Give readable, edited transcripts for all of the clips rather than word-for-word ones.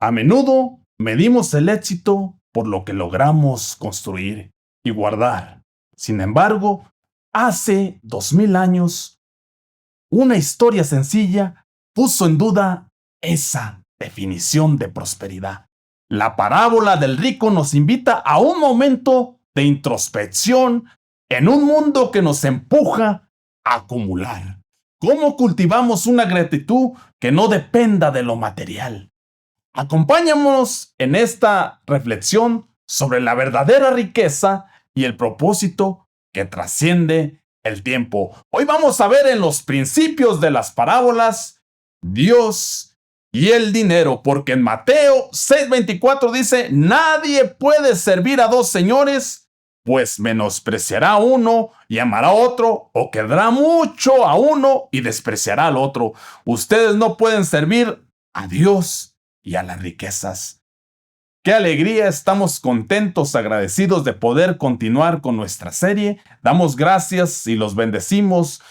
A menudo medimos el éxito por lo que logramos construir y guardar. Sin embargo, hace 2000 años, una historia sencilla puso en duda esa definición de prosperidad. La parábola del rico nos invita a un momento de introspección en un mundo que nos empuja a acumular. ¿Cómo cultivamos una gratitud que no dependa de lo material? Acompáñanos en esta reflexión sobre la verdadera riqueza y el propósito que trasciende el tiempo. Hoy vamos a ver en los principios de las parábolas Dios y el dinero, porque en Mateo 6:24 dice: nadie puede servir a dos señores, pues menospreciará a uno y amará a otro, o querrá mucho a uno y despreciará al otro. Ustedes no pueden servir a Dios y a las riquezas. Qué alegría, estamos contentos, agradecidos de poder continuar con nuestra serie. Damos gracias y los bendecimos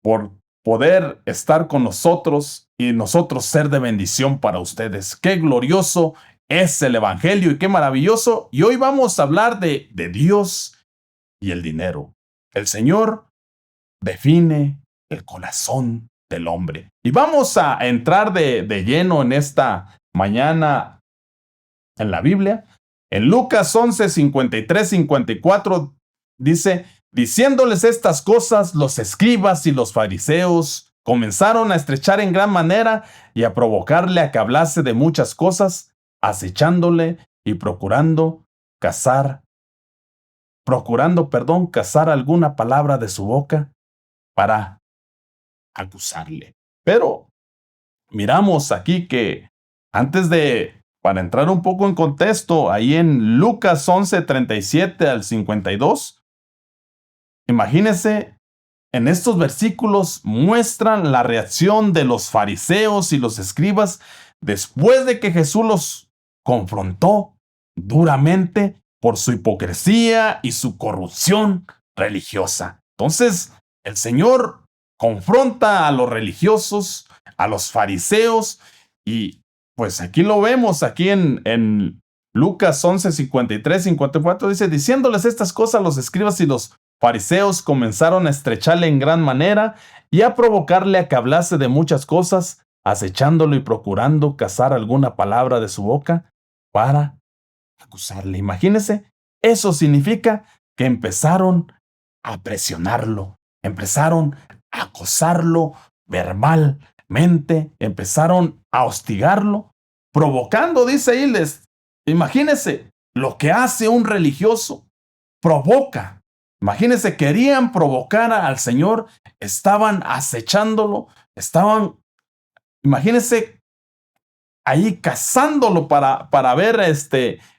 por poder estar con nosotros y nosotros ser de bendición para ustedes. Qué glorioso es el Evangelio y qué maravilloso. Y hoy vamos a hablar de Dios y el dinero. El Señor define el corazón del hombre. Y vamos a entrar de lleno en esta mañana en la Biblia. En Lucas 11, 53, 54 dice: diciéndoles estas cosas, los escribas y los fariseos comenzaron a estrechar en gran manera y a provocarle a que hablase de muchas cosas, acechándole y cazar alguna palabra de su boca para acusarle. Pero miramos aquí que para entrar un poco en contexto, ahí en Lucas 11, 37 al 52, imagínense, en estos versículos muestran la reacción de los fariseos y los escribas después de que Jesús los confrontó duramente por su hipocresía y su corrupción religiosa. Entonces, el Señor confronta a los religiosos, a los fariseos, y pues aquí lo vemos, aquí en Lucas 11, 53, 54, dice: diciéndoles estas cosas, los escribas y los fariseos comenzaron a estrecharle en gran manera y a provocarle a que hablase de muchas cosas, acechándolo y procurando cazar alguna palabra de su boca para acusarle. Imagínense, eso significa que empezaron a presionarlo, empezaron a acosarlo verbalmente, empezaron a hostigarlo, provocando, dice ahí, imagínense lo que hace un religioso, provoca. Imagínense, querían provocar al Señor, estaban acechándolo, imagínense, ahí cazándolo para ver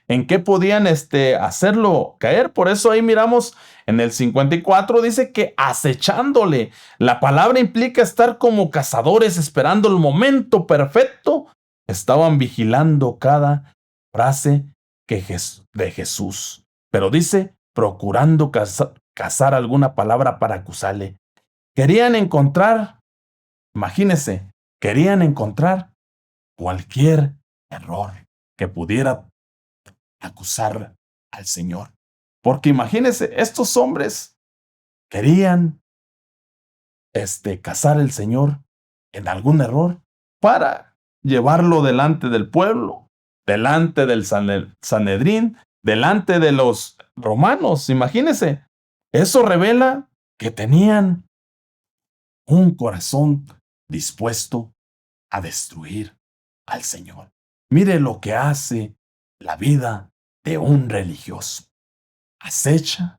en qué podían hacerlo caer. Por eso ahí miramos en el 54, dice que acechándole. La palabra implica estar como cazadores esperando el momento perfecto. Estaban vigilando cada frase de Jesús. Pero dice, procurando cazar alguna palabra para acusarle. Querían encontrar, imagínense, querían encontrar cualquier error que pudiera acusar al Señor. Porque imagínense, estos hombres querían cazar al Señor en algún error para llevarlo delante del pueblo, delante del Sanedrín, delante de los romanos. Imagínense, eso revela que tenían un corazón dispuesto a destruir al Señor. Mire lo que hace la vida de un religioso. Acecha,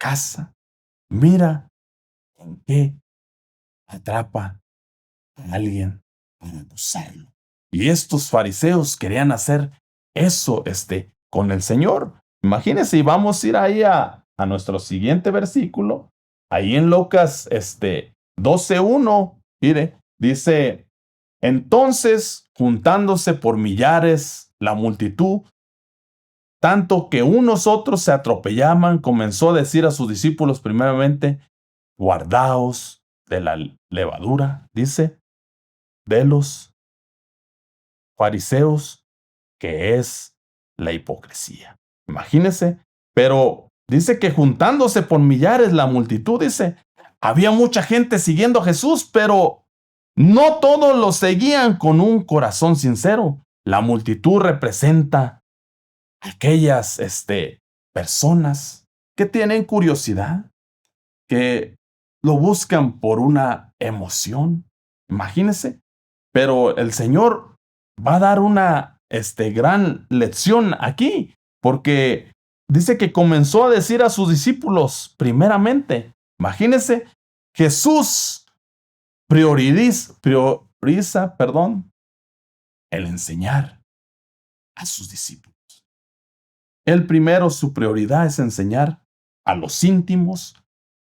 caza, mira en qué atrapa a alguien para acusarlo. Y estos fariseos querían hacer eso con el Señor. Imagínense, y vamos a ir ahí a nuestro siguiente versículo. Ahí en Lucas 12:1, mire, dice: entonces, juntándose por millares la multitud, tanto que unos otros se atropellaban, comenzó a decir a sus discípulos primeramente: guardaos de la levadura, dice, de los fariseos, que es la hipocresía. Imagínense, pero dice que juntándose por millares la multitud, dice, había mucha gente siguiendo a Jesús, pero no todos lo seguían con un corazón sincero. La multitud representa aquellas personas que tienen curiosidad, que lo buscan por una emoción. Imagínense. Pero el Señor va a dar una gran lección aquí, porque dice que comenzó a decir a sus discípulos, primeramente, imagínense, Jesús prioriza, el enseñar a sus discípulos. El primero, su prioridad es enseñar a los íntimos,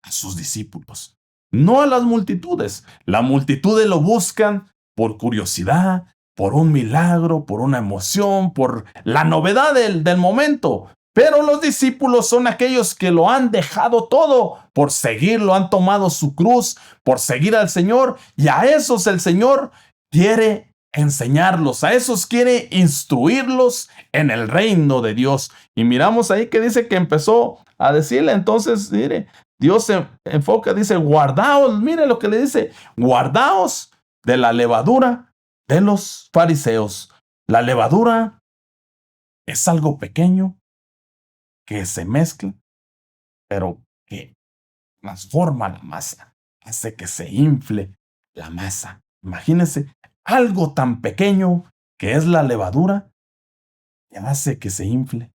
a sus discípulos, no a las multitudes. Las multitudes lo buscan por curiosidad, por un milagro, por una emoción, por la novedad del momento. Pero los discípulos son aquellos que lo han dejado todo por seguirlo, han tomado su cruz por seguir al Señor, y a esos el Señor quiere enseñarlos, a esos quiere instruirlos en el reino de Dios. Y miramos ahí que dice que empezó a decirle, entonces, mire, Dios se enfoca, dice, guardaos, mire lo que le dice, guardaos de la levadura de los fariseos. La levadura es algo pequeño que se mezcla, pero que transforma la masa, hace que se infle la masa. Imagínense, algo tan pequeño que es la levadura, que hace que se infle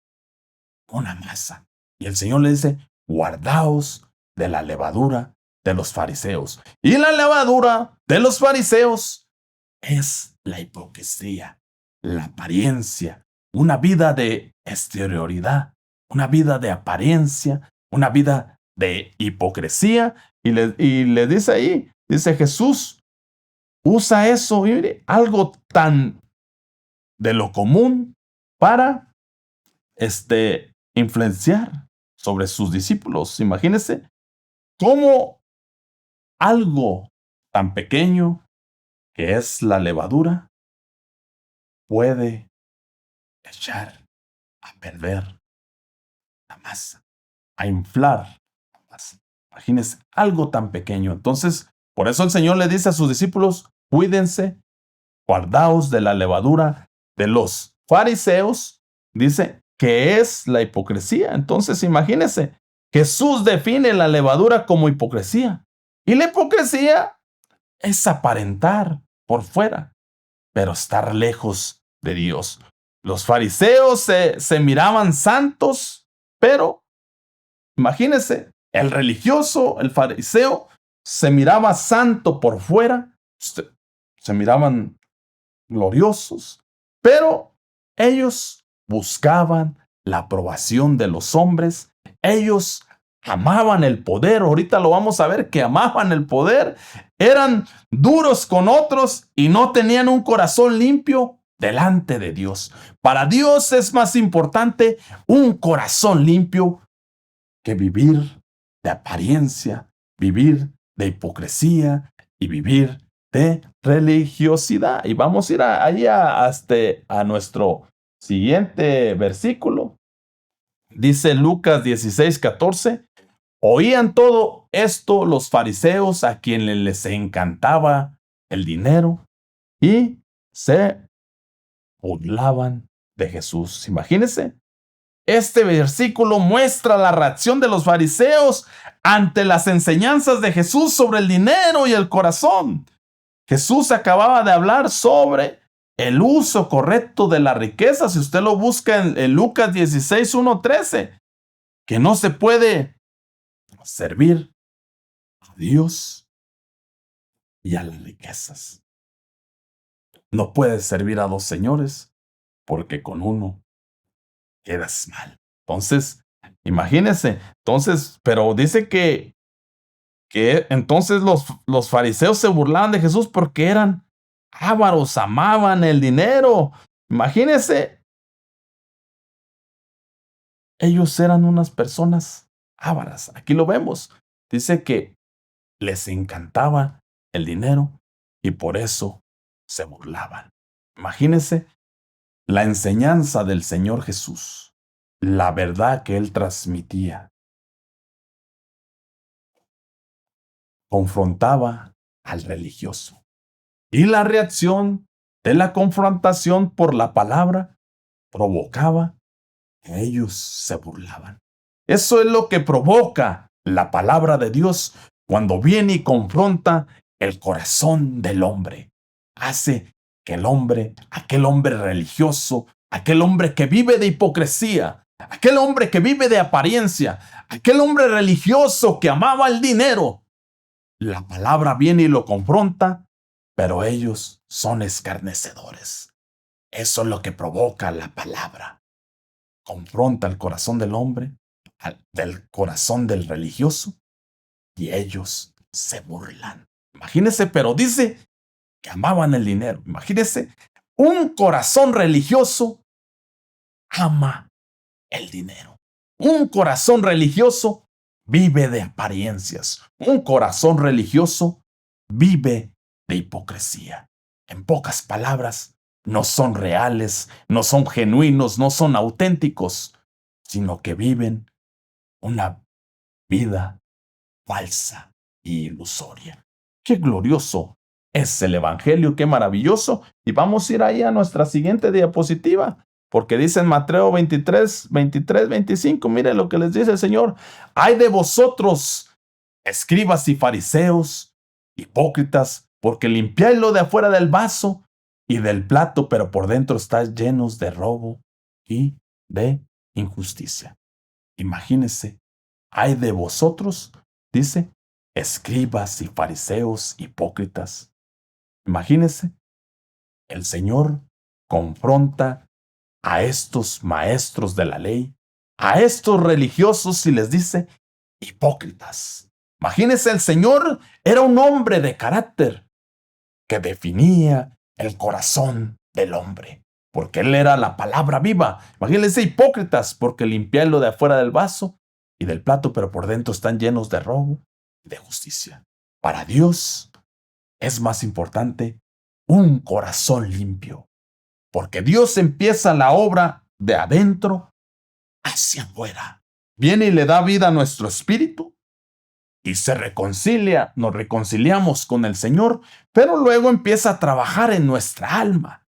una masa. Y el Señor le dice, guardaos de la levadura de los fariseos. Y la levadura de los fariseos es la hipocresía, la apariencia, una vida de exterioridad, una vida de apariencia, una vida de hipocresía. Y le dice ahí, dice Jesús, usa eso, mire, algo tan de lo común para influenciar sobre sus discípulos. Imagínense cómo algo tan pequeño que es la levadura puede echar a perder la masa, a inflar la masa. Imagínense algo tan pequeño. Entonces, por eso el Señor le dice a sus discípulos, cuídense, guardaos de la levadura de los fariseos, dice que es la hipocresía. Entonces, imagínense, Jesús define la levadura como hipocresía. Y la hipocresía es aparentar por fuera, pero estar lejos de Dios. Los fariseos se miraban santos, pero imagínense, el religioso, el fariseo, se miraba santo por fuera, se miraban gloriosos, pero ellos buscaban la aprobación de los hombres, ellos amaban el poder, ahorita lo vamos a ver que amaban el poder, eran duros con otros y no tenían un corazón limpio delante de Dios. Para Dios es más importante un corazón limpio que vivir de apariencia, vivir de hipocresía y vivir de religiosidad. Y vamos a ir ahí a nuestro siguiente versículo. Dice Lucas 16:14. Oían todo esto los fariseos, a quienes les encantaba el dinero, y se burlaban de Jesús. Imagínense, este versículo muestra la reacción de los fariseos ante las enseñanzas de Jesús sobre el dinero y el corazón. Jesús acababa de hablar sobre el uso correcto de la riqueza. Si usted lo busca en Lucas 16:1-13, que no se puede servir a Dios y a las riquezas. No puedes servir a dos señores, porque con uno quedas mal. Entonces, imagínense. Entonces, pero dice que entonces los fariseos se burlaban de Jesús porque eran ávaros, amaban el dinero. Imagínense, ellos eran unas personas ávaras. Aquí lo vemos. Dice que les encantaba el dinero y por eso se burlaban. Imagínense la enseñanza del Señor Jesús, la verdad que Él transmitía, confrontaba al religioso. Y la reacción de la confrontación por la palabra provocaba que ellos se burlaban. Eso es lo que provoca la palabra de Dios cuando viene y confronta el corazón del hombre. Hace que el hombre, aquel hombre religioso, aquel hombre que vive de hipocresía, aquel hombre que vive de apariencia, aquel hombre religioso que amaba el dinero, la palabra viene y lo confronta, pero ellos son escarnecedores. Eso es lo que provoca la palabra. Confronta el corazón del hombre, del corazón del religioso, y ellos se burlan. Imagínense, pero dice que amaban el dinero. Imagínense, un corazón religioso ama el dinero. Un corazón religioso vive de apariencias. Un corazón religioso vive de hipocresía. En pocas palabras, no son reales, no son genuinos, no son auténticos, sino que viven una vida falsa y ilusoria. Qué glorioso es el Evangelio, qué maravilloso. Y vamos a ir ahí a nuestra siguiente diapositiva, porque dice en Mateo 23, 25, mire lo que les dice el Señor. Ay de vosotros, escribas y fariseos, hipócritas, porque limpiáis lo de afuera del vaso y del plato, pero por dentro estáis llenos de robo y de injusticia. Imagínense, ay de vosotros, dice, escribas y fariseos hipócritas. Imagínense, el Señor confronta a estos maestros de la ley, a estos religiosos y les dice, hipócritas. Imagínense, el Señor era un hombre de carácter que definía el corazón del hombre, porque Él era la palabra viva. Imagínense, hipócritas, porque limpian lo de afuera del vaso y del plato, pero por dentro están llenos de robo y de justicia. Para Dios es más importante un corazón limpio, porque Dios empieza la obra de adentro hacia afuera. Viene y le da vida a nuestro espíritu y se reconcilia, nos reconciliamos con el Señor, pero luego empieza a trabajar en nuestra alma,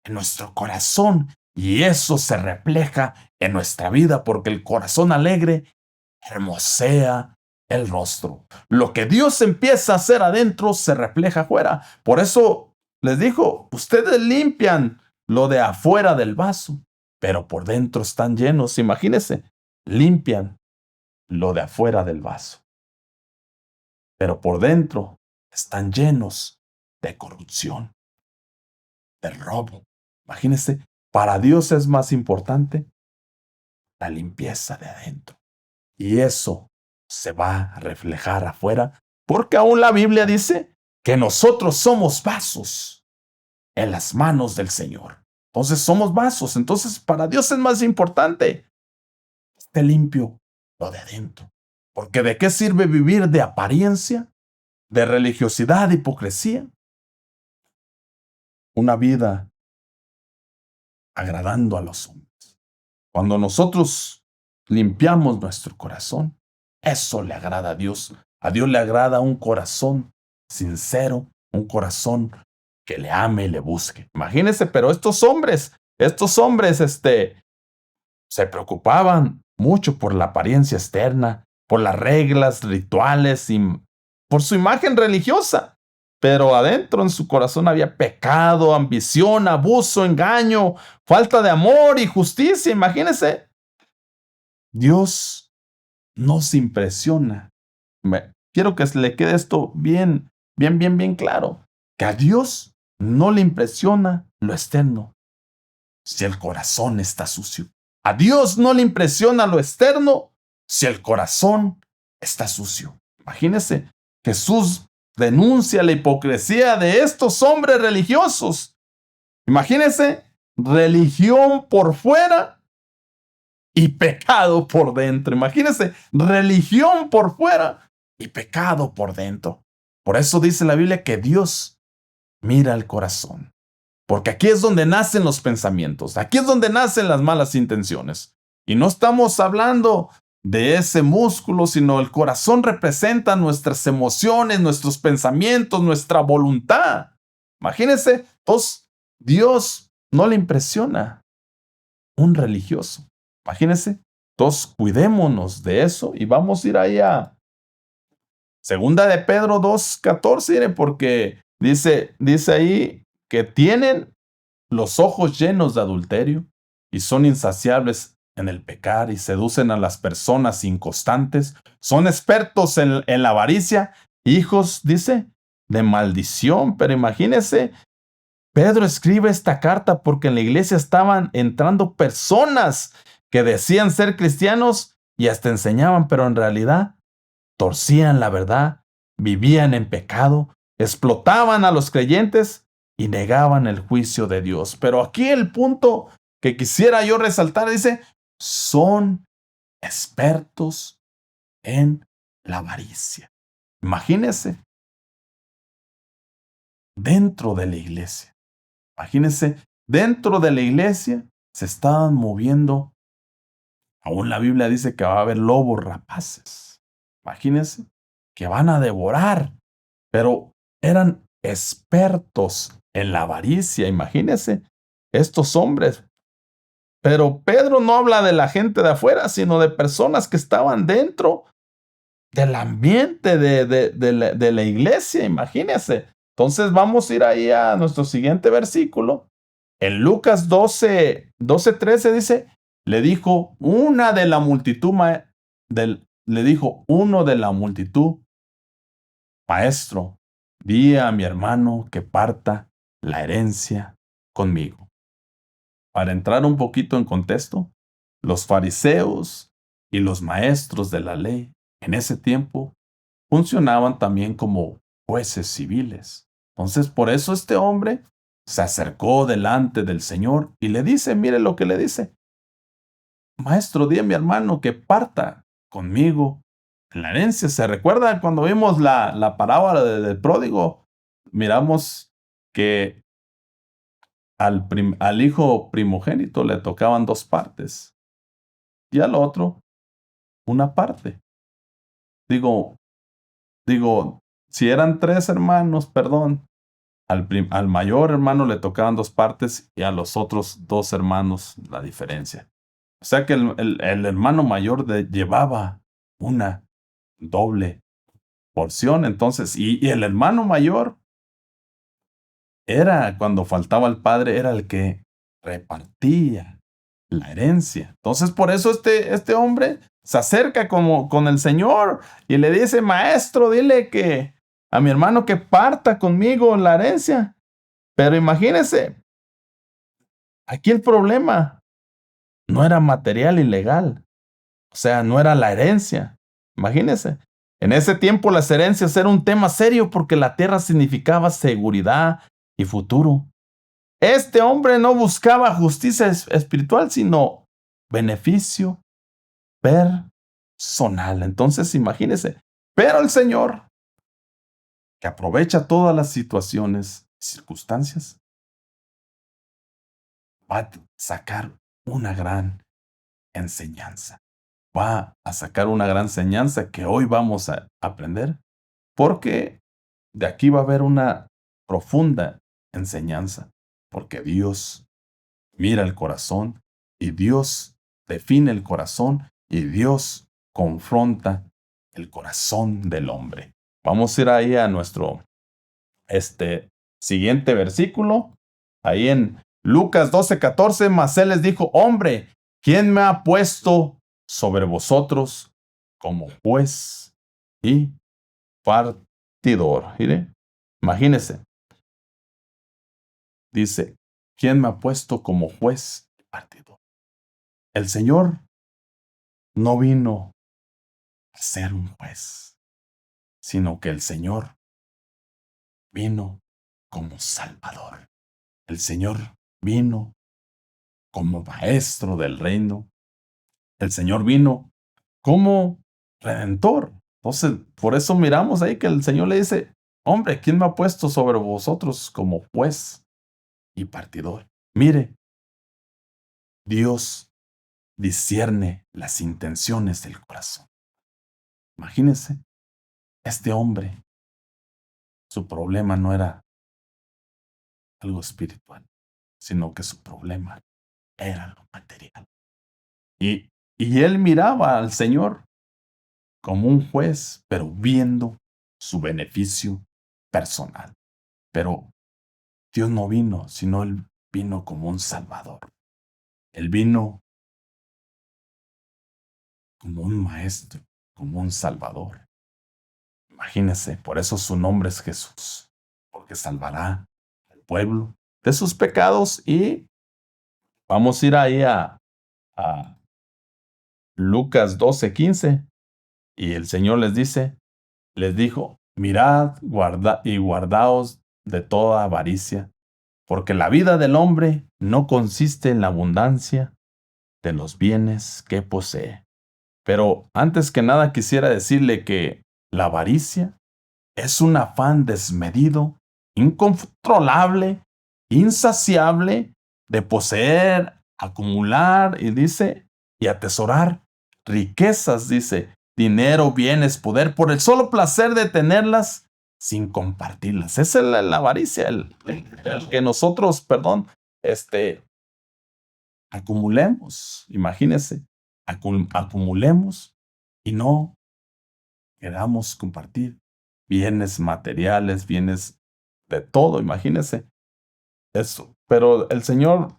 en nuestro corazón, y eso se refleja en nuestra vida, porque el corazón alegre hermosea el rostro. Lo que Dios empieza a hacer adentro se refleja afuera. Por eso les dijo, ustedes limpian lo de afuera del vaso, pero por dentro están llenos. Imagínense, limpian lo de afuera del vaso, pero por dentro están llenos de corrupción, de robo. Imagínense, para Dios es más importante la limpieza de adentro. Y eso se va a reflejar afuera, porque aún la Biblia dice que nosotros somos vasos en las manos del Señor. Entonces somos vasos. Entonces para Dios es más importante que esté limpio lo de adentro. Porque ¿de qué sirve vivir de apariencia, de religiosidad, de hipocresía? Una vida agradando a los hombres. Cuando nosotros limpiamos nuestro corazón, eso le agrada a Dios. A Dios le agrada un corazón sincero, un corazón que le ame y le busque. Imagínense, pero estos hombres, se preocupaban mucho por la apariencia externa, por las reglas, rituales y por su imagen religiosa. Pero adentro en su corazón había pecado, ambición, abuso, engaño, falta de amor y justicia. Imagínense. Dios no se impresiona. Quiero que se le quede esto bien claro. Que a Dios no le impresiona lo externo si el corazón está sucio. A Dios no le impresiona lo externo si el corazón está sucio. Imagínense, Jesús denuncia la hipocresía de estos hombres religiosos. Imagínense, religión por fuera y pecado por dentro. Imagínense, religión por fuera y pecado por dentro. Por eso dice la Biblia que Dios mira el corazón. Porque aquí es donde nacen los pensamientos, aquí es donde nacen las malas intenciones. Y no estamos hablando de ese músculo, sino el corazón representa nuestras emociones, nuestros pensamientos, nuestra voluntad. Imagínense, entonces Dios no le impresiona un religioso. Imagínense, entonces cuidémonos de eso y vamos a ir ahí a Segunda de Pedro 2:14, porque dice ahí que tienen los ojos llenos de adulterio y son insaciables en el pecar y seducen a las personas inconstantes. Son expertos en la avaricia, hijos, dice, de maldición. Pero imagínense, Pedro escribe esta carta porque en la iglesia estaban entrando personas que decían ser cristianos y hasta enseñaban, pero en realidad torcían la verdad, vivían en pecado, explotaban a los creyentes y negaban el juicio de Dios. Pero aquí el punto que quisiera yo resaltar dice, son expertos en la avaricia. Imagínense, dentro de la iglesia, imagínense, dentro de la iglesia se estaban moviendo, aún la Biblia dice que va a haber lobos rapaces. Imagínense, que van a devorar, pero eran expertos en la avaricia, imagínense, estos hombres. Pero Pedro no habla de la gente de afuera, sino de personas que estaban dentro del ambiente de la iglesia, imagínense. Entonces vamos a ir ahí a nuestro siguiente versículo. En Lucas 12:13 dice, le dijo una de la multitud, le dijo uno de la multitud, maestro, di a mi hermano que parta la herencia conmigo. Para entrar un poquito en contexto, los fariseos y los maestros de la ley en ese tiempo funcionaban también como jueces civiles. Entonces, por eso este hombre se acercó delante del Señor y le dice, mire lo que le dice, maestro, di a mi hermano que parta conmigo en la herencia. ¿Se recuerda cuando vimos la parábola del pródigo? Miramos que al hijo primogénito le tocaban 2 partes y al otro una parte. Digo, si eran 3 hermanos, perdón, al mayor hermano le tocaban 2 partes y a los otros 2 hermanos la diferencia. O sea que el hermano mayor llevaba una doble porción, entonces, y el hermano mayor era, cuando faltaba el padre, era el que repartía la herencia. Entonces, por eso este hombre se acerca como con el Señor y le dice, maestro, dile que a mi hermano que parta conmigo la herencia. Pero imagínese, aquí el problema no era material y legal, o sea, no era la herencia. Imagínese, en ese tiempo las herencias eran un tema serio porque la tierra significaba seguridad y futuro. Este hombre no buscaba justicia espiritual, sino beneficio personal. Entonces, imagínese. Pero el Señor, que aprovecha todas las situaciones y circunstancias, va a sacar una gran enseñanza. Va a sacar una gran enseñanza que hoy vamos a aprender, porque de aquí va a haber una profunda enseñanza, porque Dios mira el corazón y Dios define el corazón y Dios confronta el corazón del hombre. Vamos a ir ahí a nuestro siguiente versículo. Ahí en Lucas 12:14, mas él les dijo, hombre, ¿quién me ha puesto sobre vosotros como juez y partidor? Mire, imagínese. Dice, ¿quién me ha puesto como juez y partidor? El Señor no vino a ser un juez, sino que el Señor vino como Salvador. El Señor vino como maestro del reino. El Señor vino como redentor. Entonces, por eso miramos ahí que el Señor le dice, hombre, ¿quién me ha puesto sobre vosotros como juez y partidor. Mire, Dios discierne las intenciones del corazón. Imagínense, este hombre, su problema no era algo espiritual, sino que su problema era lo material. Y él miraba al Señor como un juez, pero viendo su beneficio personal. Pero Dios no vino, sino Él vino como un Salvador. Él vino como un maestro, como un Salvador. Imagínense, por eso su nombre es Jesús, porque salvará al pueblo de sus pecados. Y vamos a ir ahí a Lucas 12:15. Y el Señor les dijo, mirad y guardaos de toda avaricia, porque la vida del hombre no consiste en la abundancia de los bienes que posee. Pero antes que nada quisiera decirle que la avaricia es un afán desmedido, incontrolable, insaciable de poseer, acumular y dice, y atesorar riquezas, dice, dinero, bienes, poder, por el solo placer de tenerlas sin compartirlas. Esa es la avaricia, el que nosotros, acumulemos, imagínense, acumulemos y no queramos compartir bienes materiales, bienes de todo, imagínense eso. Pero el Señor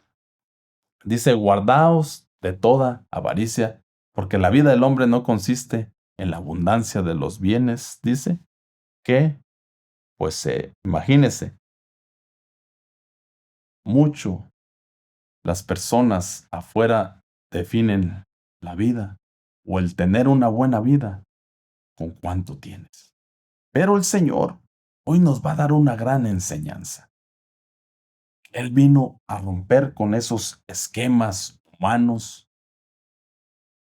dice, guardaos de toda avaricia, porque la vida del hombre no consiste en la abundancia de los bienes, dice, que, pues, imagínense, mucho las personas afuera definen la vida o el tener una buena vida con cuánto tienes. Pero el Señor hoy nos va a dar una gran enseñanza. Él vino a romper con esos esquemas humanos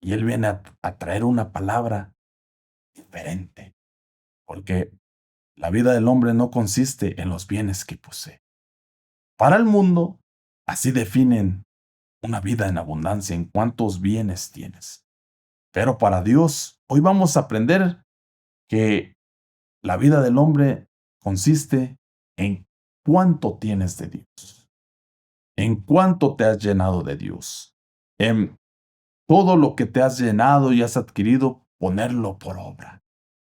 y Él viene a traer una palabra diferente, porque la vida del hombre no consiste en los bienes que posee. Para el mundo, así definen una vida en abundancia, en cuántos bienes tienes. Pero para Dios, hoy vamos a aprender que la vida del hombre consiste en cuánto tienes de Dios, en cuánto te has llenado de Dios, en todo lo que te has llenado y has adquirido, ponerlo por obra.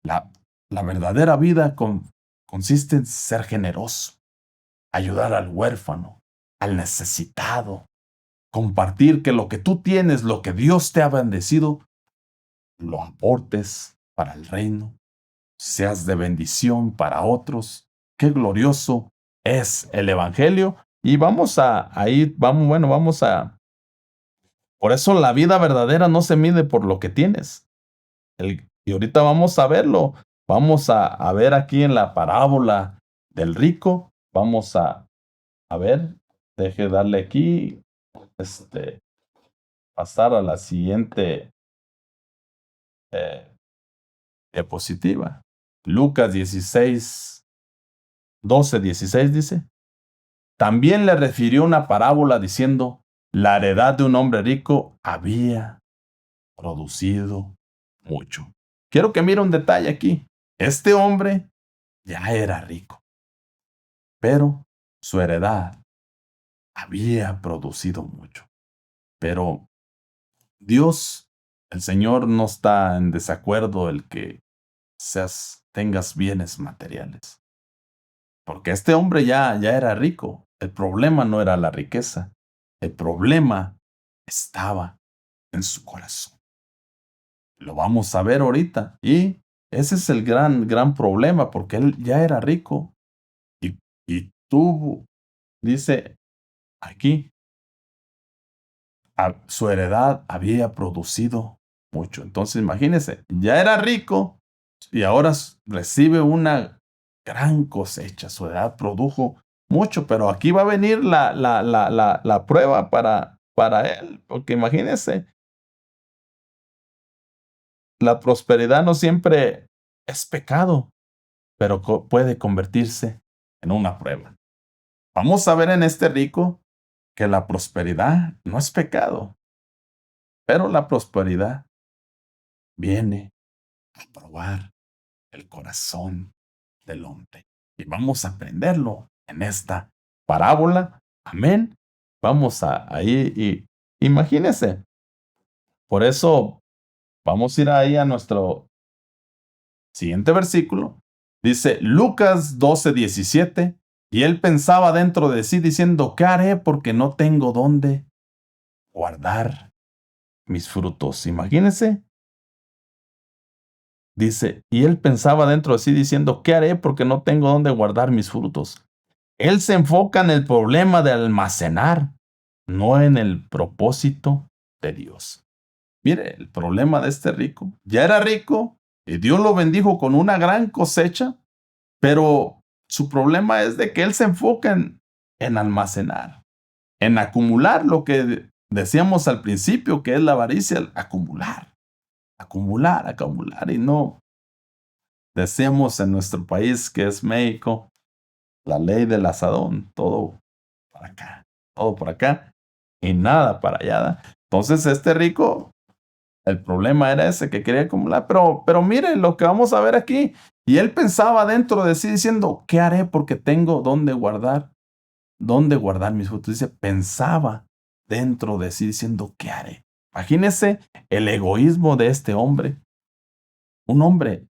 La, la verdadera vida consiste en ser generoso, ayudar al huérfano, al necesitado, compartir que lo que tú tienes, lo que Dios te ha bendecido, lo aportes para el reino, seas de bendición para otros. Qué glorioso es el Evangelio. Y vamos a ir, vamos a... Por eso la vida verdadera no se mide por lo que tienes. Y ahorita vamos a verlo. Vamos a ver aquí en la parábola del rico. Vamos a ver. Deje darle aquí, pasar a la siguiente diapositiva. Lucas 16, 12, 16 dice. También le refirió una parábola diciendo, la heredad de un hombre rico había producido mucho. Quiero que mire un detalle aquí. Este hombre ya era rico, pero su heredad había producido mucho. Pero Dios, el Señor, no está en desacuerdo el que tengas bienes materiales. Porque este hombre ya era rico. El problema no era la riqueza. El problema estaba en su corazón. Lo vamos a ver ahorita. Y ese es el gran problema, porque él ya era rico. Y tuvo, dice aquí, su heredad había producido mucho. Entonces, imagínense, ya era rico y ahora recibe una gran cosecha. Su heredad produjo mucho, pero aquí va a venir la prueba para él, porque imagínense, la prosperidad no siempre es pecado, pero puede convertirse en una prueba. vamos a ver en este rico que la prosperidad no es pecado, pero la prosperidad viene a probar el corazón del hombre. Y vamos a aprenderlo en esta parábola. Amén. Vamos a ir y imagínense. Por eso vamos a ir ahí a nuestro siguiente versículo. Dice Lucas 12:17. Y él pensaba dentro de sí diciendo, ¿qué haré? Porque no tengo dónde guardar mis frutos. Imagínense. Dice, y él pensaba dentro de sí diciendo, ¿qué haré? Porque no tengo dónde guardar mis frutos. Él se enfoca en el problema de almacenar, no en el propósito de Dios. Mire, el problema de este rico. Ya era rico y Dios lo bendijo con una gran cosecha, pero su problema es de que él se enfoca en almacenar, en acumular lo que decíamos al principio, que es la avaricia, el acumular, acumular, acumular. Y no, decíamos en nuestro país que es México, la ley del asadón, todo para acá, todo por acá y nada para allá. Entonces este rico, el problema era ese que quería acumular, pero mire lo que vamos a ver aquí. Y él pensaba dentro de sí diciendo, ¿qué haré? Porque tengo dónde guardar mis frutos. Dice, pensaba dentro de sí diciendo, ¿qué haré? Imagínese el egoísmo de este hombre. Un hombre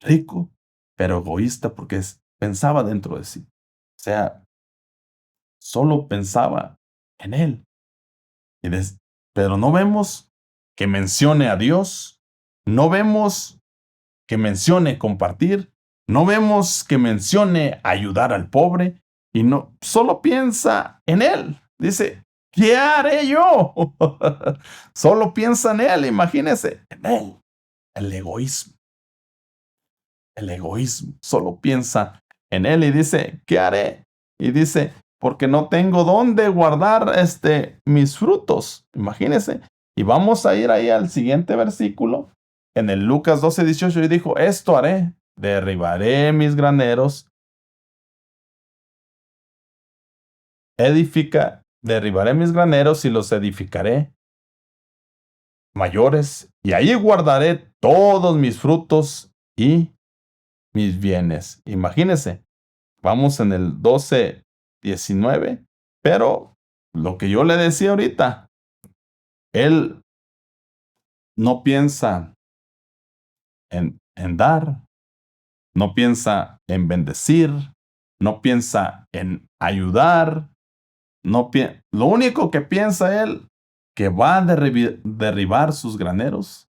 rico, pero egoísta porque pensaba dentro de sí. O sea, solo pensaba en él. Pero no vemos que mencione a Dios, no vemos que mencione compartir, no vemos que mencione ayudar al pobre y no solo piensa en él. Dice, ¿qué haré yo? Solo piensa en él, imagínese, en él. El egoísmo, el egoísmo, solo piensa en él y dice, ¿qué haré? Y dice, porque no tengo dónde guardar mis frutos. Imagínese. Y vamos a ir ahí al siguiente versículo, en el Lucas 12:18, y dijo, esto haré, derribaré mis graneros, derribaré mis graneros y los edificaré mayores, y ahí guardaré todos mis frutos y mis bienes. Imagínese, vamos en el 12:19, pero lo que yo le decía ahorita, él no piensa en dar, no piensa en bendecir, no piensa en ayudar, lo único que piensa él, que va a derribar sus graneros,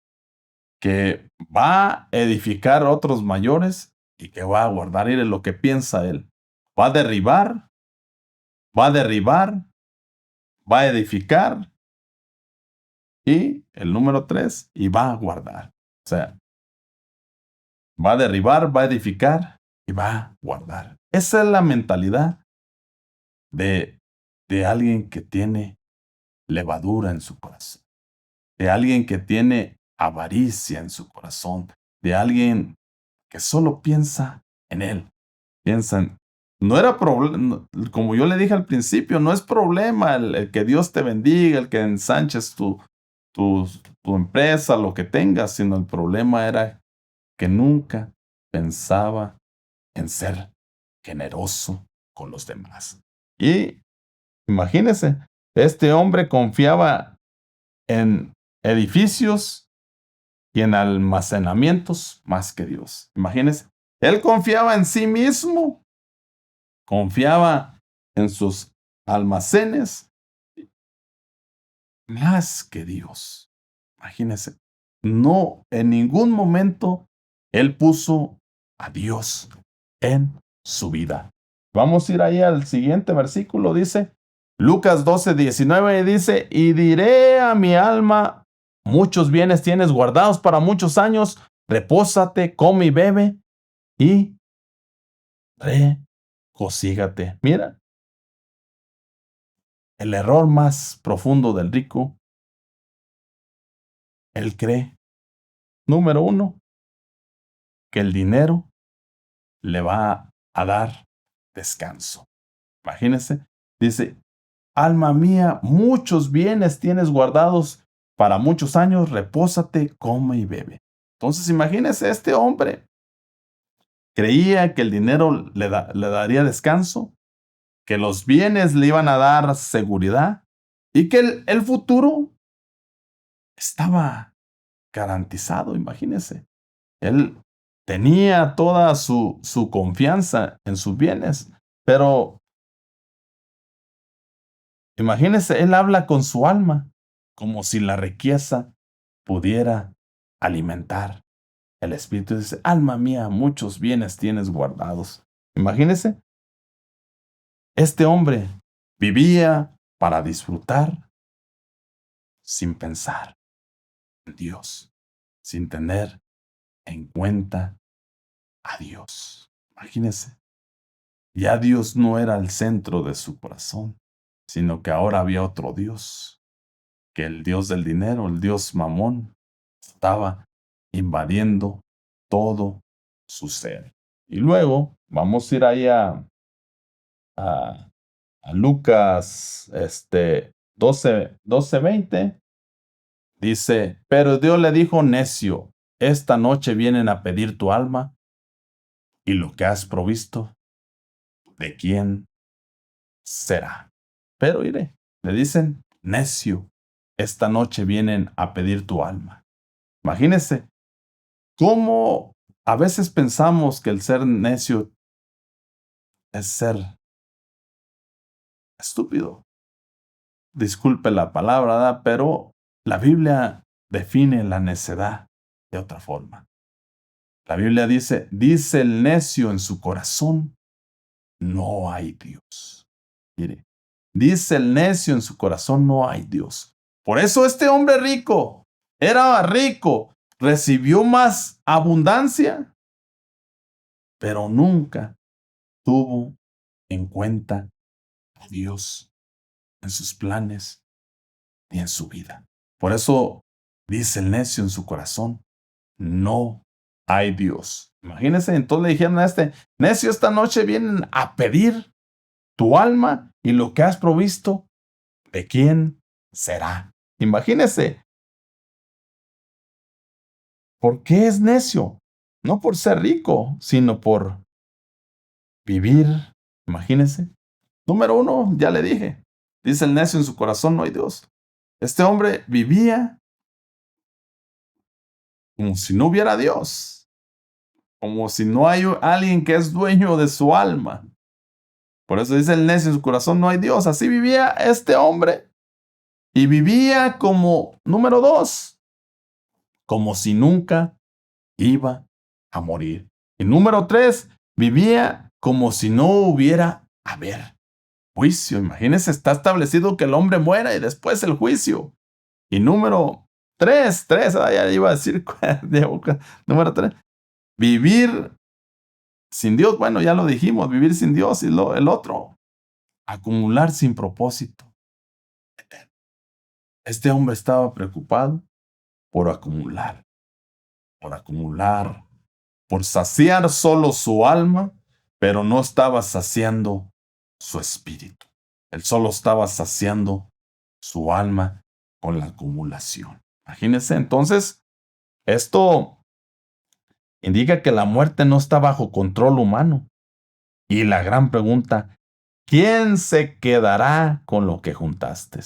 que va a edificar otros mayores y que va a guardar. Mire lo que piensa él. Va a derribar, va a derribar, va a edificar y el número 3, y va a guardar. O sea, va a derribar, va a edificar y va a guardar. Esa es la mentalidad de, de alguien que tiene levadura en su corazón, de alguien que tiene avaricia en su corazón, de alguien que solo piensa en él. Piensa en, no era problema, como yo le dije al principio, no es problema el que Dios te bendiga, el que ensanches tu empresa, lo que tengas, sino el problema era que nunca pensaba en ser generoso con los demás. Y imagínese, este hombre confiaba en edificios y en almacenamientos más que Dios. Imagínese, él confiaba en sí mismo, confiaba en sus almacenes más que Dios. Imagínese, no en ningún momento él puso a Dios en su vida. Vamos a ir ahí al siguiente versículo, dice Lucas 12:19, dice, y diré a mi alma, muchos bienes tienes guardados para muchos años, repósate, come y bebe, y recocígate. Mira, el error más profundo del rico, él cree, número uno, que el dinero le va a dar descanso. Imagínense, dice, alma mía, muchos bienes tienes guardados para muchos años, repósate, come y bebe. Entonces imagínense, este hombre creía que el dinero le daría descanso, que los bienes le iban a dar seguridad y que el futuro estaba garantizado, imagínense. Él tenía toda su confianza en sus bienes, pero imagínense, él habla con su alma como si la riqueza pudiera alimentar el espíritu. Dice, alma mía, muchos bienes tienes guardados. Imagínense, este hombre vivía para disfrutar sin pensar en Dios, sin tener en cuenta a Dios. Imagínense, ya Dios no era el centro de su corazón, sino que ahora había otro Dios, que el Dios del dinero, el Dios Mamón, estaba invadiendo todo su ser. Y luego vamos a ir ahí a Lucas 12:20. Dice, pero Dios le dijo, necio, esta noche vienen a pedir tu alma y lo que has provisto, ¿de quién será? Pero iré, le dicen, necio, esta noche vienen a pedir tu alma. Imagínense cómo a veces pensamos que el ser necio es ser estúpido. Disculpe la palabra, ¿verdad? Pero la Biblia define la necedad de otra forma. La Biblia dice el necio en su corazón, no hay Dios. Mire, dice el necio en su corazón, no hay Dios. Por eso este hombre rico, era rico, recibió más abundancia, pero nunca tuvo en cuenta a Dios en sus planes ni en su vida. Por eso dice el necio en su corazón, no hay Dios. Imagínense, entonces le dijeron a este, necio, esta noche vienen a pedir tu alma y lo que has provisto, ¿de quién será? Imagínense, ¿por qué es necio? No por ser rico, sino por vivir. Imagínense. Número uno, ya le dije, dice el necio en su corazón, no hay Dios. Este hombre vivía como si no hubiera Dios, como si no hay alguien que es dueño de su alma. Por eso dice el necio en su corazón, no hay Dios. Así vivía este hombre. Y vivía como, número dos, como si nunca iba a morir. Y número tres, vivía como si no hubiera haber juicio. Imagínense, está establecido que el hombre muera y después el juicio. Y número tres, ya iba a decir, número tres, vivir sin Dios. Bueno, ya lo dijimos, vivir sin Dios. Y el otro, acumular sin propósito. Este hombre estaba preocupado por acumular, por saciar solo su alma, pero no estaba saciando su espíritu. Él solo estaba saciando su alma con la acumulación. Imagínense, entonces, esto indica que la muerte no está bajo control humano. Y la gran pregunta, ¿quién se quedará con lo que juntaste?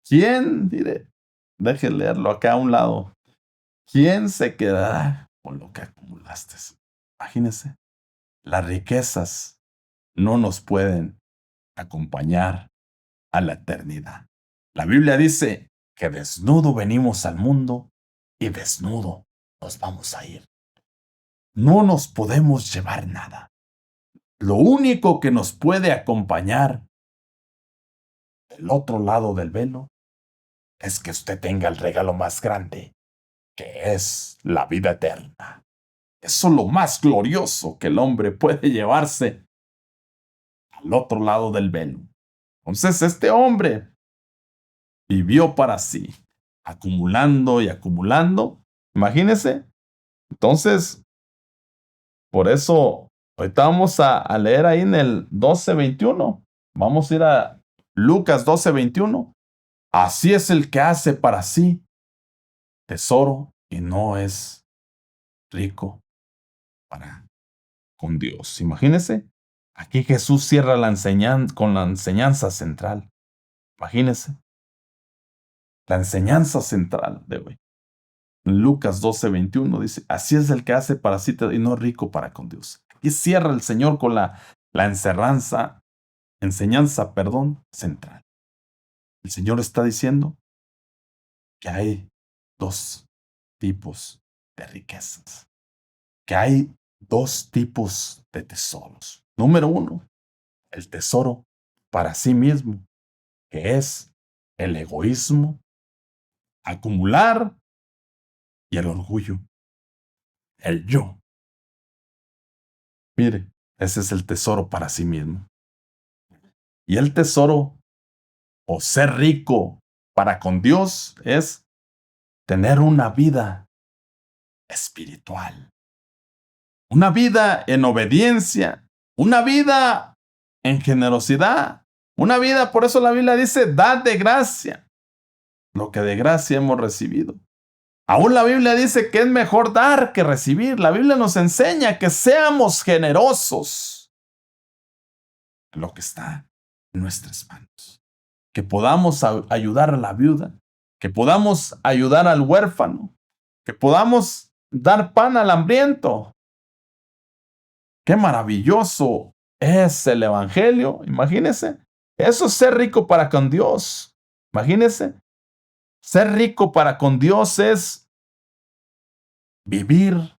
¿Quién? Diré, deje leerlo acá a un lado. ¿Quién se quedará con lo que acumulaste? Imagínense, las riquezas no nos pueden acompañar a la eternidad. La Biblia dice que desnudo venimos al mundo y desnudo nos vamos a ir. No nos podemos llevar nada. Lo único que nos puede acompañar del otro lado del velo es que usted tenga el regalo más grande, que es la vida eterna. Eso es lo más glorioso que el hombre puede llevarse al otro lado del velo. Entonces este hombre vivió para sí, acumulando y acumulando. Imagínese. Entonces, por eso Ahorita vamos a leer ahí en el 12:21. Vamos a ir a Lucas 12:21. Así es el que hace para sí tesoro y no es rico para con Dios. Imagínense. Aquí Jesús cierra con la enseñanza central. Imagínense. La enseñanza central de hoy. Lucas 12:21 dice, así es el que hace para sí y no rico para con Dios. Aquí cierra el Señor con la enseñanza central. El Señor está diciendo que hay dos tipos de riquezas, que hay dos tipos de tesoros. Número uno, el tesoro para sí mismo, que es el egoísmo, acumular y el orgullo, el yo. Mire, ese es el tesoro para sí mismo. Y el tesoro o ser rico para con Dios es tener una vida espiritual, una vida en obediencia, una vida en generosidad, una vida, por eso la Biblia dice, dad de gracia lo que de gracia hemos recibido. Aún la Biblia dice que es mejor dar que recibir. La Biblia nos enseña que seamos generosos en lo que está en nuestras manos. Que podamos ayudar a la viuda, que podamos ayudar al huérfano, que podamos dar pan al hambriento. Qué maravilloso es el Evangelio, imagínense. Eso es ser rico para con Dios. Imagínense. Ser rico para con Dios es vivir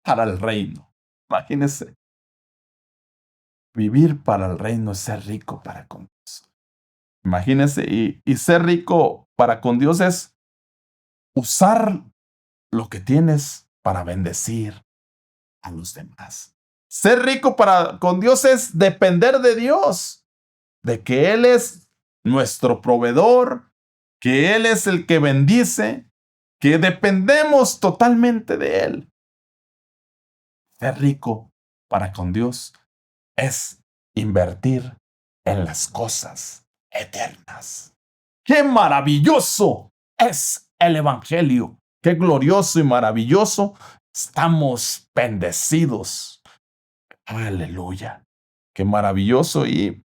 para el reino. Imagínense. Vivir para el reino es ser rico para con Dios. Imagínense, y ser rico para con Dios es usar lo que tienes para bendecir a los demás. Ser rico para con Dios es depender de Dios, de que Él es nuestro proveedor, que Él es el que bendice, que dependemos totalmente de Él. Ser rico para con Dios es invertir en las cosas eternas. ¡Qué maravilloso es el Evangelio! ¡Qué glorioso y maravilloso! Estamos bendecidos. ¡Aleluya! ¡Qué maravilloso! Y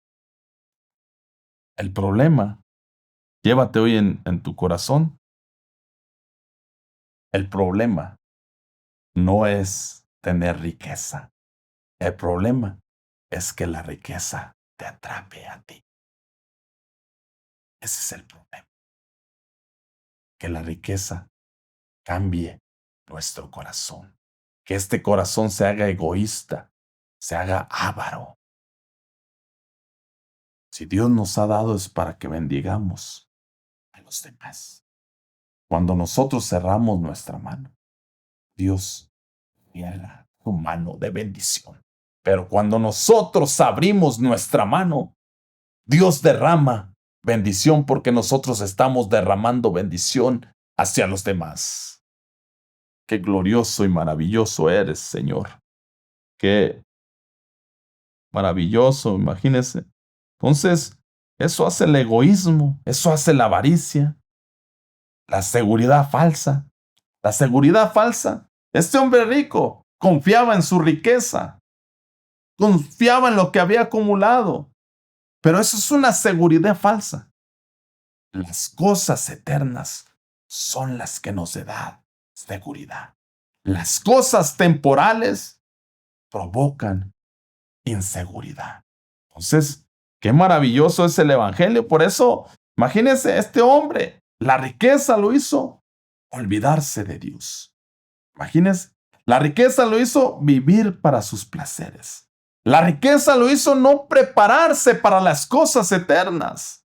el problema, llévate hoy en tu corazón, el problema no es tener riqueza. El problema es que la riqueza te atrape a ti. Ese es el problema. Que la riqueza cambie nuestro corazón. Que este corazón se haga egoísta, se haga avaro. Si Dios nos ha dado es para que bendigamos a los demás. Cuando nosotros cerramos nuestra mano, Dios cierra su mano de bendición. Pero cuando nosotros abrimos nuestra mano, Dios derrama bendición porque nosotros estamos derramando bendición hacia los demás. Qué glorioso y maravilloso eres, Señor. Qué maravilloso, imagínense. Entonces, eso hace el egoísmo, eso hace la avaricia, la seguridad falsa. La seguridad falsa. Este hombre rico confiaba en su riqueza, confiaba en lo que había acumulado, pero eso es una seguridad falsa. Las cosas eternas son las que nos dan seguridad. Las cosas temporales provocan inseguridad. Entonces, qué maravilloso es el Evangelio. Por eso, imagínense, este hombre, la riqueza lo hizo olvidarse de Dios. Imagínense, la riqueza lo hizo vivir para sus placeres. La riqueza lo hizo no prepararse para las cosas eternas.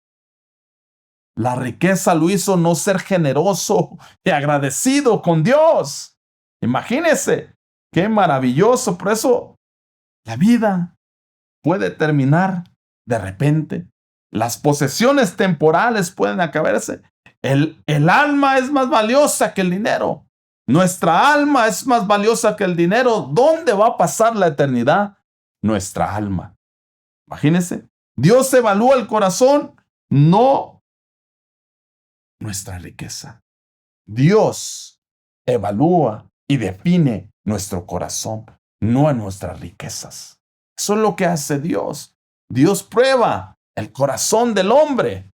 La riqueza lo hizo no ser generoso y agradecido con Dios. Imagínense, qué maravilloso. Por eso, la vida puede terminar de repente. Las posesiones temporales pueden acabarse. El alma es más valiosa que el dinero. Nuestra alma es más valiosa que el dinero. ¿Dónde va a pasar la eternidad? nuestra alma. Imagínense, Dios evalúa el corazón, no nuestra riqueza. Dios evalúa y define nuestro corazón, no a nuestras riquezas. Eso es lo que hace Dios. Dios prueba el corazón del hombre.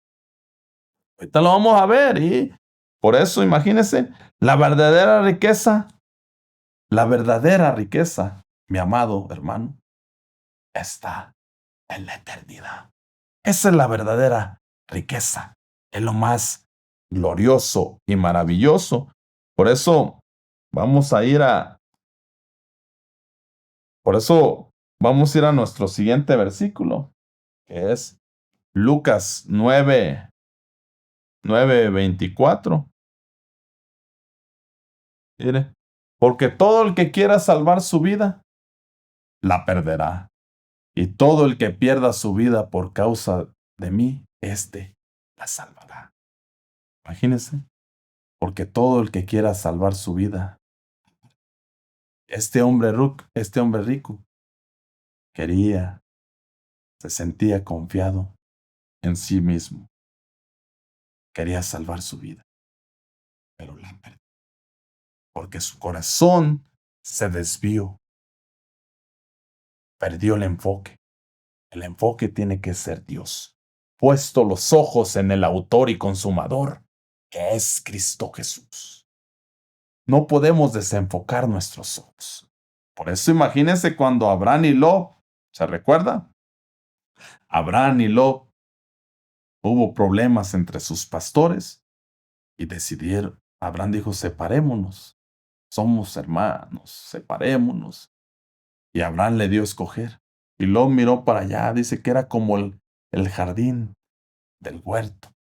Ahorita lo vamos a ver y por eso imagínense, la verdadera riqueza, mi amado hermano, está en la eternidad. Esa es la verdadera riqueza. Es lo más glorioso y maravilloso. Por eso vamos a ir a nuestro siguiente versículo, que es Lucas 9:24. Mire, porque todo el que quiera salvar su vida, la perderá. Y todo el que pierda su vida por causa de mí, éste la salvará. Imagínense, porque todo el que quiera salvar su vida, este hombre rico, se sentía confiado en sí mismo. Quería salvar su vida, pero la perdió, porque su corazón se desvió, perdió el enfoque. El enfoque tiene que ser Dios, puesto los ojos en el autor y consumador, que es Cristo Jesús. No podemos desenfocar nuestros ojos. Por eso imagínense cuando Abraham y Lot, ¿se recuerda? Abraham y Lot hubo problemas entre sus pastores y decidieron, Abraham dijo, separémonos, somos hermanos, separémonos. Y Abraham le dio a escoger. Y Lot miró para allá, dice que era como el jardín del huerto.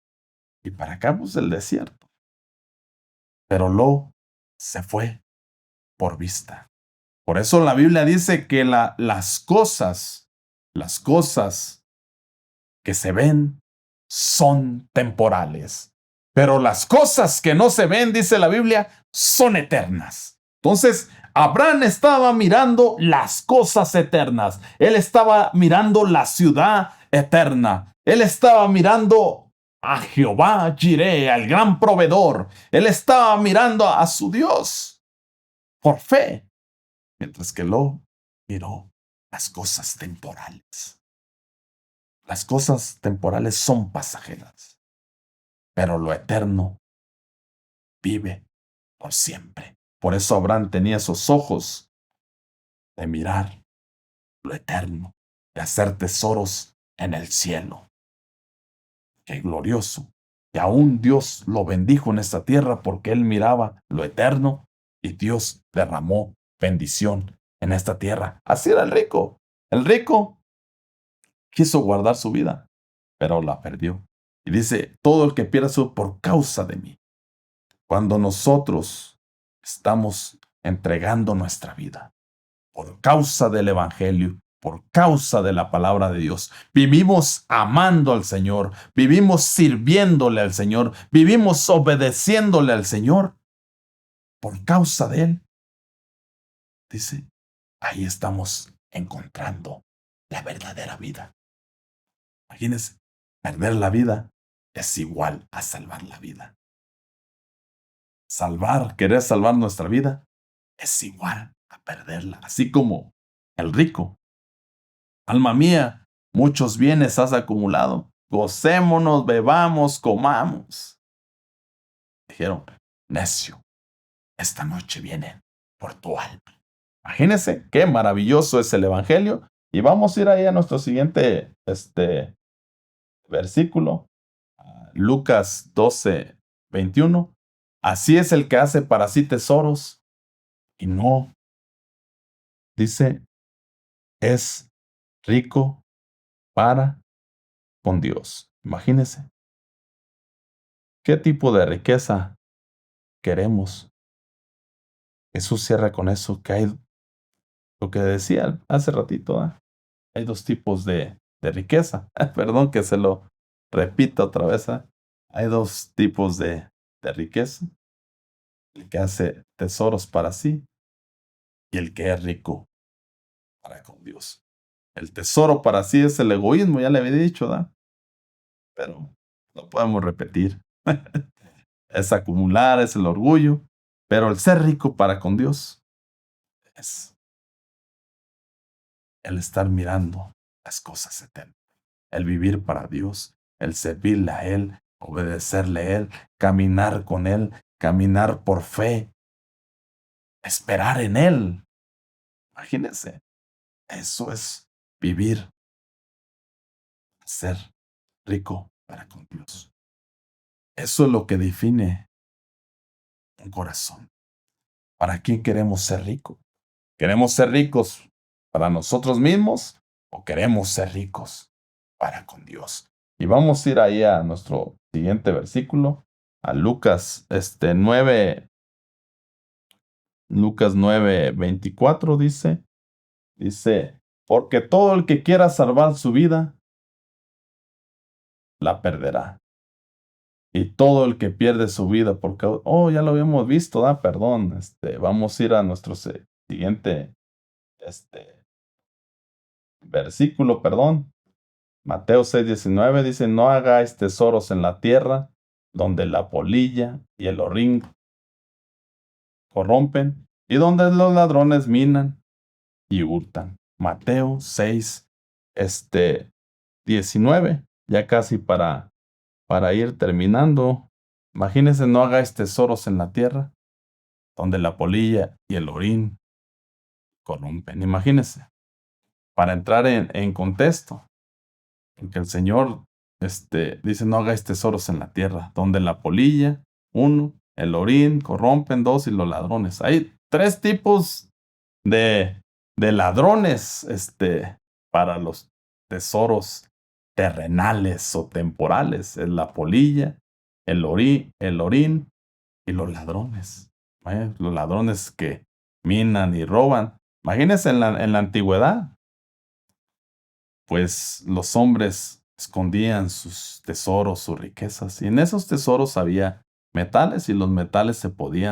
Y para acá, pues el desierto. Pero Lot se fue por vista. Por eso la Biblia dice que las cosas que se ven son temporales. Pero las cosas que no se ven, dice la Biblia, son eternas. Entonces, Abraham estaba mirando las cosas eternas. Él estaba mirando la ciudad eterna. Él estaba mirando a Jehová Jireh, al gran proveedor. Él estaba mirando a su Dios por fe. Mientras que Lot miró las cosas temporales. Las cosas temporales son pasajeras, pero lo eterno vive por siempre. Por eso Abraham tenía esos ojos de mirar lo eterno, de hacer tesoros en el cielo. Qué glorioso. Y aún Dios lo bendijo en esta tierra porque él miraba lo eterno y Dios derramó bendición en esta tierra. Así era el rico. El rico quiso guardar su vida, pero la perdió. Y dice, todo el que pierda su por causa de mí. Cuando nosotros estamos entregando nuestra vida por causa del Evangelio, por causa de la palabra de Dios, vivimos amando al Señor, vivimos sirviéndole al Señor, vivimos obedeciéndole al Señor, por causa de Él, dice, ahí estamos encontrando la verdadera vida. Imagínense, perder la vida es igual a salvar la vida. Querer salvar nuestra vida, es igual a perderla. Así como el rico. Alma mía, muchos bienes has acumulado. Gocémonos, bebamos, comamos. Dijeron, necio, esta noche viene por tu alma. Imagínense qué maravilloso es el Evangelio. Y vamos a ir ahí a nuestro siguiente versículo. Lucas 12:21. Así es el que hace para sí tesoros y no, dice, es rico para con Dios. Imagínense qué tipo de riqueza queremos. Jesús cierra con eso, que hay, lo que decía hace ratito, hay dos tipos de riqueza. Perdón que se lo repita otra vez. Hay dos tipos de riqueza. El que hace tesoros para sí y el que es rico para con Dios. El tesoro para sí es el egoísmo, ya le había dicho, ¿verdad? Pero lo podemos repetir. Es acumular, es el orgullo, pero el ser rico para con Dios es el estar mirando las cosas eternas, el vivir para Dios, el servirle a Él, obedecerle a Él, caminar con Él, caminar por fe, esperar en Él. Imagínense, eso es vivir, ser rico para con Dios. Eso es lo que define un corazón. ¿Para quién queremos ser ricos? ¿Queremos ser ricos para nosotros mismos o queremos ser ricos para con Dios? Y vamos a ir ahí a nuestro siguiente versículo, a Lucas 9, Lucas 9:24 dice, porque todo el que quiera salvar su vida, la perderá. Y todo el que pierde su vida por causa, ya lo habíamos visto, perdón, vamos a ir a nuestro siguiente, versículo, perdón. Mateo 6:19 dice, no hagáis tesoros en la tierra, donde la polilla y el orín corrompen, y donde los ladrones minan y hurtan. Mateo 6, 19, ya casi para ir terminando. Imagínense, no hagáis tesoros en la tierra, donde la polilla y el orín corrompen. Imagínense, para entrar en contexto. Porque el Señor dice, no hagáis tesoros en la tierra, donde la polilla, uno, el orín, corrompen, dos, y los ladrones. Hay tres tipos de ladrones para los tesoros terrenales o temporales. Es la polilla, el orín y los ladrones. Los ladrones que minan y roban. Imagínense en la antigüedad, pues los hombres escondían sus tesoros, sus riquezas, y en esos tesoros había metales, y los metales le podía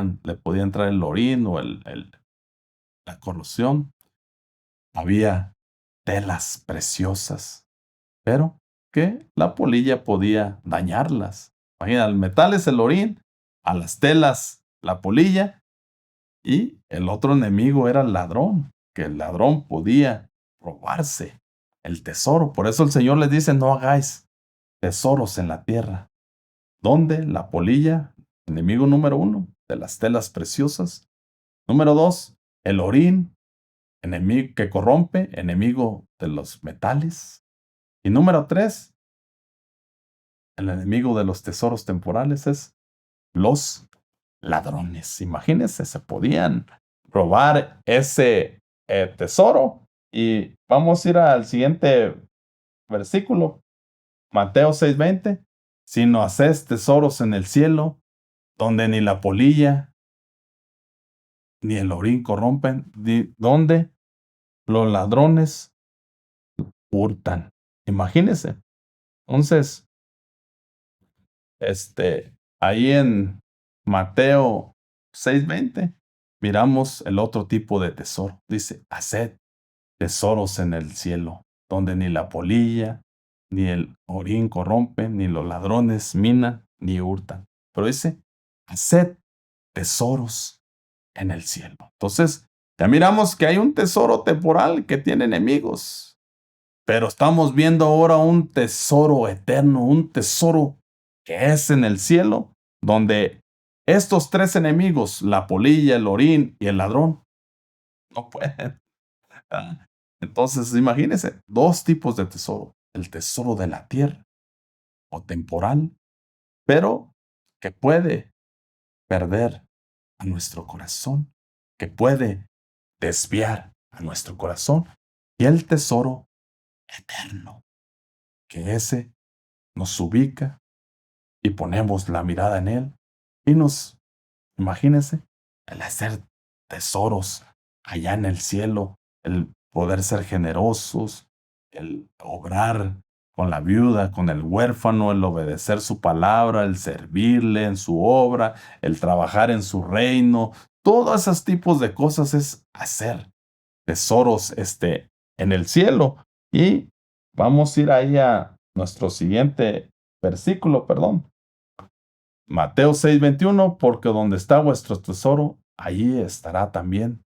entrar el orín o la corrosión. Había telas preciosas, pero que la polilla podía dañarlas. Imagina, el metal es el orín, a las telas la polilla, y el otro enemigo era el ladrón, que el ladrón podía robarse el tesoro. Por eso el Señor les dice, no hagáis tesoros en la tierra. ¿Dónde? La polilla, enemigo número 1, de las telas preciosas. Número 2, el orín, enemigo que corrompe, enemigo de los metales. Y número 3, el enemigo de los tesoros temporales es los ladrones. Imagínense, se podían robar ese tesoro. Y vamos a ir al siguiente versículo, Mateo 6:20. Sino haced tesoros en el cielo, donde ni la polilla ni el orín corrompen, donde los ladrones hurtan. Imagínense. Entonces, ahí en Mateo 6:20, miramos el otro tipo de tesoro. Dice, haced tesoros en el cielo, donde ni la polilla, ni el orín corrompen, ni los ladrones minan, ni hurtan. Pero dice, haced tesoros en el cielo. Entonces, ya miramos que hay un tesoro temporal que tiene enemigos, pero estamos viendo ahora un tesoro eterno, un tesoro que es en el cielo, donde estos tres enemigos, la polilla, el orín y el ladrón, no pueden. Entonces, imagínense, dos tipos de tesoro. El tesoro de la tierra o temporal, pero que puede perder a nuestro corazón, que puede desviar a nuestro corazón. Y el tesoro eterno, que ese nos ubica y ponemos la mirada en él y imagínense, el hacer tesoros allá en el cielo, el poder ser generosos, el obrar con la viuda, con el huérfano, el obedecer su palabra, el servirle en su obra, el trabajar en su reino, todos esos tipos de cosas es hacer tesoros en el cielo. Y vamos a ir ahí a nuestro siguiente versículo, perdón. Mateo 6:21, porque donde está vuestro tesoro, ahí estará también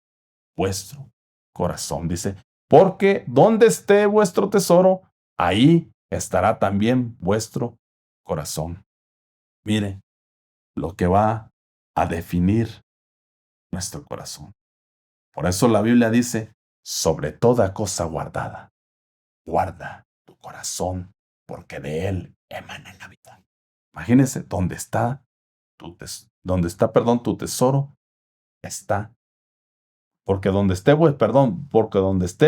vuestro corazón. Dice, porque donde esté vuestro tesoro, ahí estará también vuestro corazón. Mire lo que va a definir nuestro corazón. Por eso la Biblia dice, sobre toda cosa guardada, guarda tu corazón, porque de él emana la vida. Imagínense, tu tesoro, está. Porque donde esté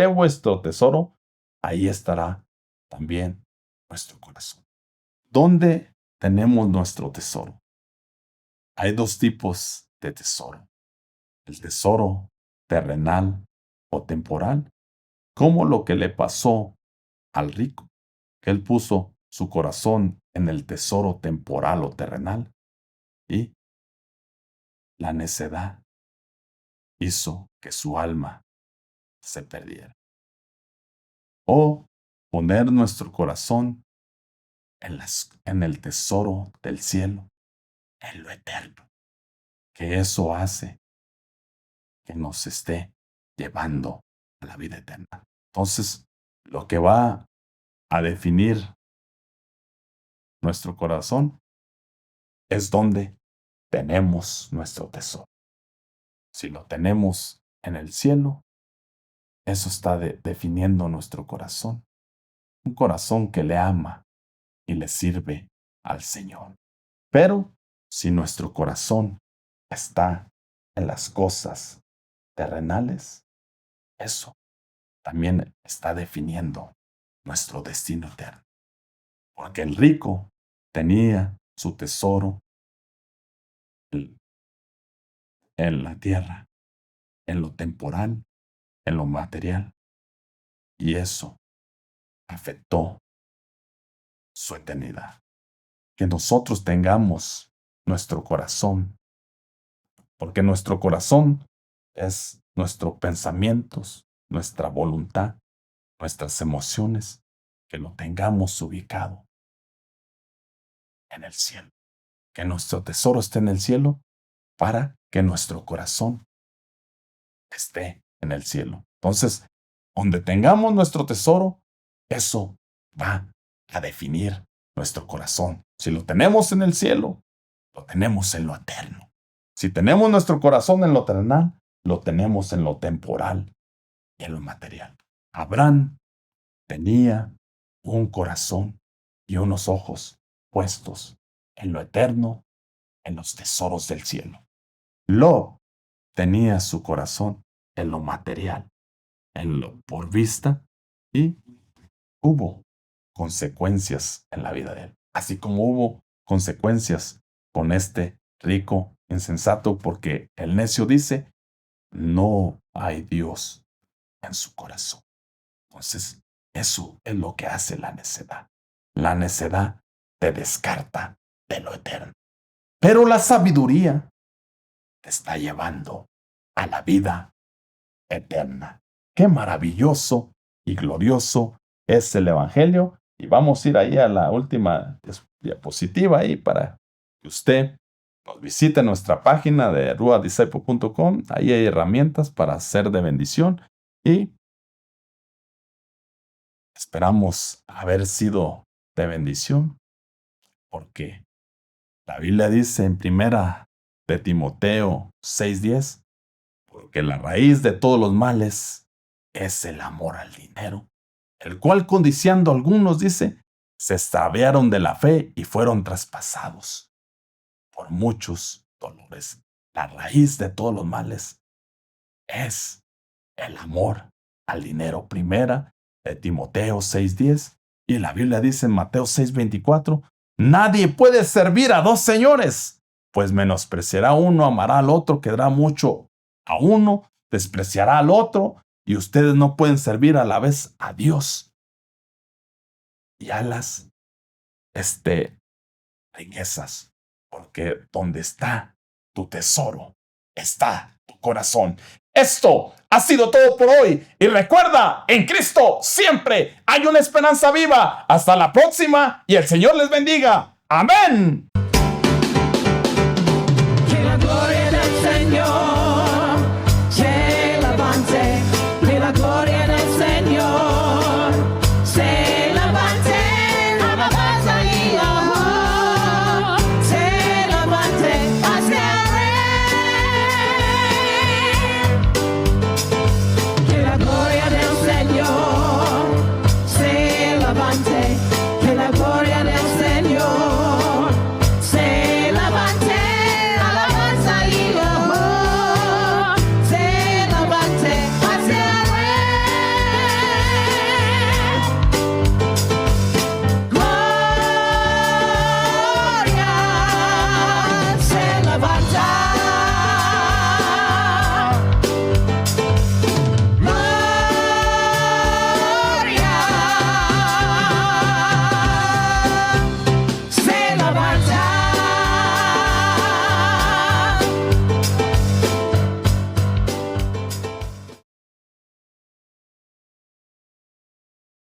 vuestro tesoro, ahí estará también nuestro corazón. ¿Dónde tenemos nuestro tesoro? Hay dos tipos de tesoro. El tesoro terrenal o temporal, como lo que le pasó al rico, que él puso su corazón en el tesoro temporal o terrenal y la necedad hizo que su alma se perdiera. O poner nuestro corazón en el tesoro del cielo, en lo eterno, que eso hace que nos esté llevando a la vida eterna. Entonces, lo que va a definir nuestro corazón es donde tenemos nuestro tesoro. Si lo tenemos en el cielo, eso está definiendo nuestro corazón. Un corazón que le ama y le sirve al Señor. Pero si nuestro corazón está en las cosas terrenales, eso también está definiendo nuestro destino eterno. Porque el rico tenía su tesoro en la tierra, en lo temporal, en lo material, y eso afectó su eternidad. Que nosotros tengamos nuestro corazón, porque nuestro corazón es nuestros pensamientos, nuestra voluntad, nuestras emociones, que lo tengamos ubicado en el cielo. Que nuestro tesoro esté en el cielo para que nuestro corazón esté en el cielo. Entonces, donde tengamos nuestro tesoro, eso va a definir nuestro corazón. Si lo tenemos en el cielo, lo tenemos en lo eterno. Si tenemos nuestro corazón en lo terrenal, lo tenemos en lo temporal y en lo material. Abraham tenía un corazón y unos ojos puestos en lo eterno, en los tesoros del cielo. Lot tenía su corazón en lo material, en lo por vista, y hubo consecuencias en la vida de él. Así como hubo consecuencias con este rico insensato, porque el necio dice, no hay Dios en su corazón. Entonces, eso es lo que hace la necedad. La necedad te descarta de lo eterno. Pero la sabiduría te está llevando a la vida eterna. Qué maravilloso y glorioso es el Evangelio. Y vamos a ir ahí a la última diapositiva ahí para que usted nos visite nuestra página de ruadisciple.com. Ahí hay herramientas para ser de bendición y esperamos haber sido de bendición, porque la Biblia dice en primera de Timoteo 6:10, porque la raíz de todos los males es el amor al dinero, el cual codiciando algunos, dice, se extraviaron de la fe y fueron traspasados por muchos dolores. La raíz de todos los males es el amor al dinero. Primera de Timoteo 6:10, y la Biblia dice en Mateo 6:24, nadie puede servir a dos señores, pues menospreciará a uno, amará al otro, quedará mucho a uno, despreciará al otro, y ustedes no pueden servir a la vez a Dios y a las riquezas, porque donde está tu tesoro, está tu corazón. Esto ha sido todo por hoy. Y recuerda, en Cristo siempre hay una esperanza viva. Hasta la próxima y el Señor les bendiga. Amén.